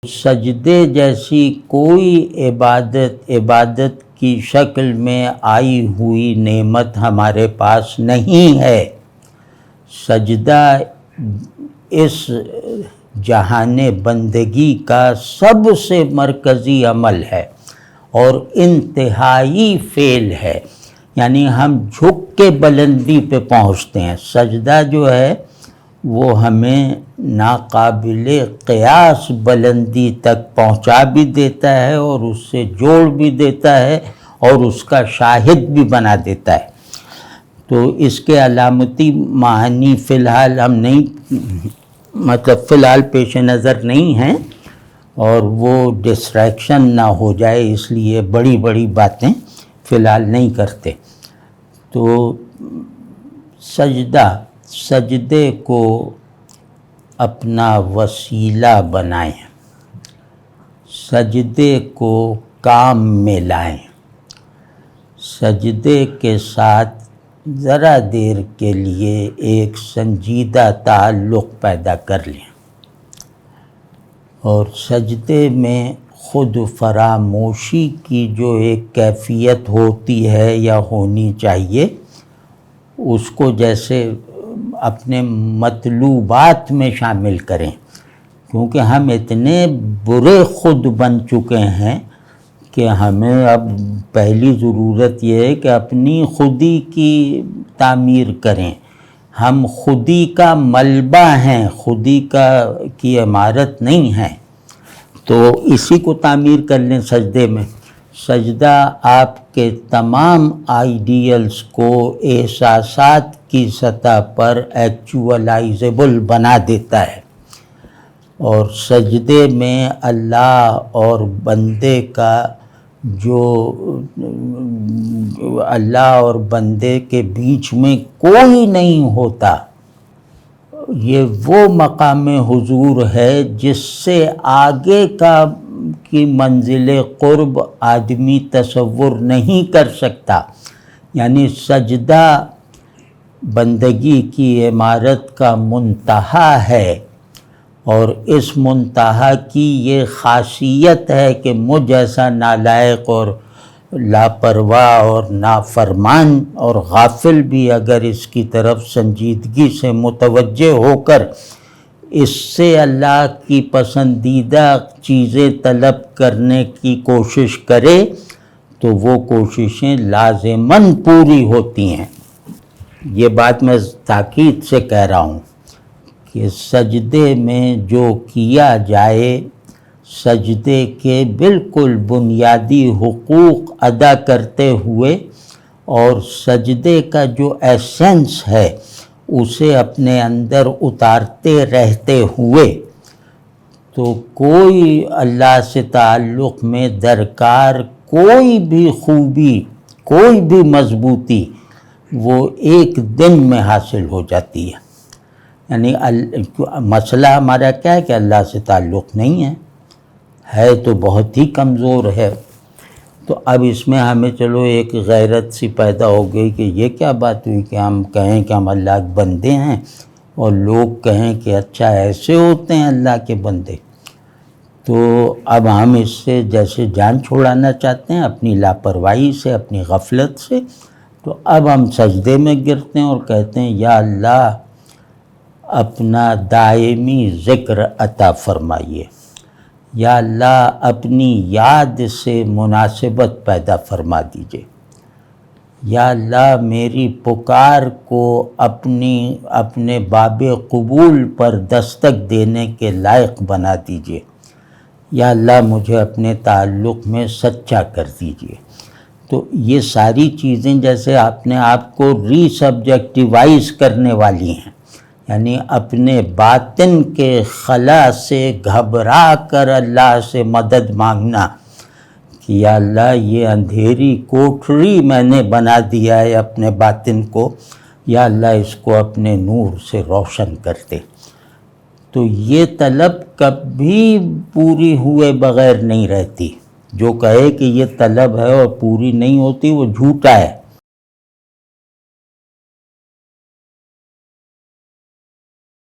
سجدے جیسی کوئی عبادت کی شکل میں آئی ہوئی نعمت ہمارے پاس نہیں ہے۔ سجدہ اس جہان بندگی کا سب سے مرکزی عمل ہے اور انتہائی فعل ہے، یعنی ہم جھک کے بلندی پہ پہنچتے ہیں۔ سجدہ جو ہے وہ ہمیں ناقابل قیاس بلندی تک پہنچا بھی دیتا ہے اور اس سے جوڑ بھی دیتا ہے اور اس کا شاہد بھی بنا دیتا ہے۔ تو اس کے علامتی معانی فی الحال ہم نہیں فی الحال پیش نظر نہیں ہیں، اور وہ ڈسٹریکشن نہ ہو جائے اس لیے بڑی بڑی باتیں فی الحال نہیں کرتے۔ تو سجدے کو اپنا وسیلہ بنائیں، سجدے کو کام میں لائیں، سجدے کے ساتھ ذرا دیر کے لیے ایک سنجیدہ تعلق پیدا کر لیں، اور سجدے میں خود فراموشی کی جو ایک کیفیت ہوتی ہے یا ہونی چاہیے، اس کو جیسے اپنے مطلوبات میں شامل کریں، کیونکہ ہم اتنے برے خود بن چکے ہیں کہ ہمیں اب پہلی ضرورت یہ ہے کہ اپنی خودی کی تعمیر کریں۔ ہم خودی کا ملبہ ہیں، خودی کی عمارت نہیں ہیں، تو اسی کو تعمیر کر لیں سجدے میں۔ سجدہ آپ کے تمام آئیڈیلز کو احساسات کی سطح پر ایکچولائزیبل بنا دیتا ہے، اور سجدے میں اللہ اور بندے کا اللہ اور بندے کے بیچ میں کوئی نہیں ہوتا۔ یہ وہ مقام حضور ہے جس سے آگے کی منزل قرب آدمی تصور نہیں کر سکتا۔ یعنی سجدہ بندگی کی عمارت کا منتہا ہے، اور اس منتہا کی یہ خاصیت ہے کہ مجھ ایسا نالائق اور لاپرواہ اور نافرمان اور غافل بھی اگر اس کی طرف سنجیدگی سے متوجہ ہو کر اس سے اللہ کی پسندیدہ چیزیں طلب کرنے کی کوشش کرے تو وہ کوششیں لازماً پوری ہوتی ہیں۔ یہ بات میں تاکید سے کہہ رہا ہوں کہ سجدے میں جو کیا جائے، سجدے کے بالکل بنیادی حقوق ادا کرتے ہوئے اور سجدے کا جو ایسنس ہے اسے اپنے اندر اتارتے رہتے ہوئے، تو کوئی اللہ سے تعلق میں درکار کوئی بھی خوبی، کوئی بھی مضبوطی وہ ایک دن میں حاصل ہو جاتی ہے۔ یعنی مسئلہ ہمارا کیا ہے کہ اللہ سے تعلق نہیں ہے تو بہت ہی کمزور ہے۔ تو اب اس میں ہمیں چلو ایک غیرت سی پیدا ہو گئی کہ یہ کیا بات ہوئی کہ ہم کہیں کہ ہم اللہ کے بندے ہیں اور لوگ کہیں کہ اچھا ایسے ہوتے ہیں اللہ کے بندے۔ تو اب ہم اس سے جیسے جان چھڑانا چاہتے ہیں اپنی لاپرواہی سے، اپنی غفلت سے، تو اب ہم سجدے میں گرتے ہیں اور کہتے ہیں یا اللہ اپنا دائمی ذکر عطا فرمائیے، یا اللہ اپنی یاد سے مناسبت پیدا فرما دیجئے، یا اللہ میری پکار کو اپنے باب قبول پر دستک دینے کے لائق بنا دیجئے، یا اللہ مجھے اپنے تعلق میں سچا کر دیجئے۔ تو یہ ساری چیزیں جیسے اپنے آپ کو ری سبجیکٹیوائز کرنے والی ہیں، یعنی اپنے باطن کے خلا سے گھبرا کر اللہ سے مدد مانگنا کہ یا اللہ یہ اندھیری کوٹھری میں نے بنا دیا ہے اپنے باطن کو، یا اللہ اس کو اپنے نور سے روشن کر دے۔ تو یہ طلب کبھی پوری ہوئے بغیر نہیں رہتی۔ جو کہے کہ یہ طلب ہے اور پوری نہیں ہوتی وہ جھوٹا ہے۔